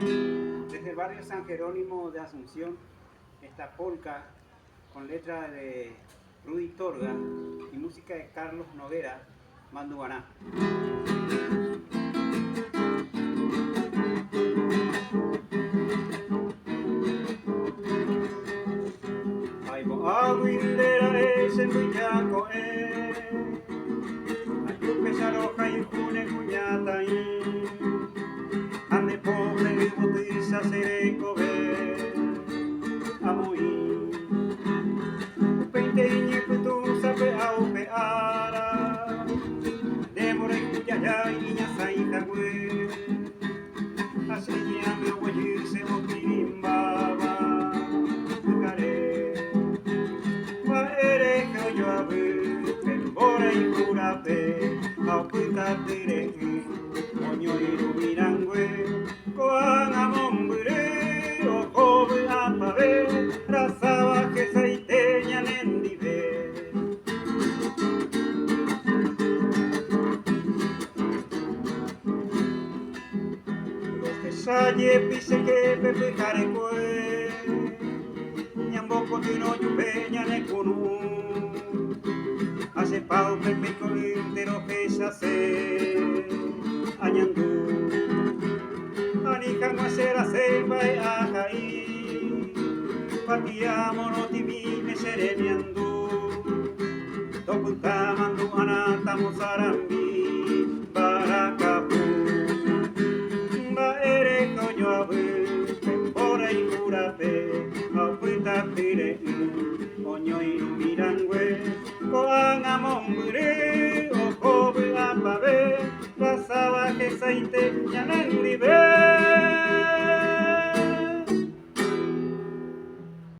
Desde el barrio San Jerónimo de Asunción, esta polca con letra de Rudy Torga y música de Carlos Noguera, Manduaná. Aibo aguindera ese muyaco ayupe saroja y june cuñata ande pobre y botiza sereco ve amoí peinte iñe putu sape aupe ara demora y cuyaya y niña saita güey aseña me oye se boquimbaba yo a ver, pembora y curape, auputa tere, moño y rumirangüe, coan amombre, ojo a pave, razaba que saiteña nendive. Los que salle pise que pepe carecue, ñamboco tino yupeña necunu. Hace pau pepe colintero que se hace añandú anica guasera semba e ajaí partiamo no timime seremiandú topunta mandu anatamo sarambi barakapu ba ere coño abu pempora y curape apuita tire oño y mirangüe coan amombre o cobe a pave pasaba que saite ya no libre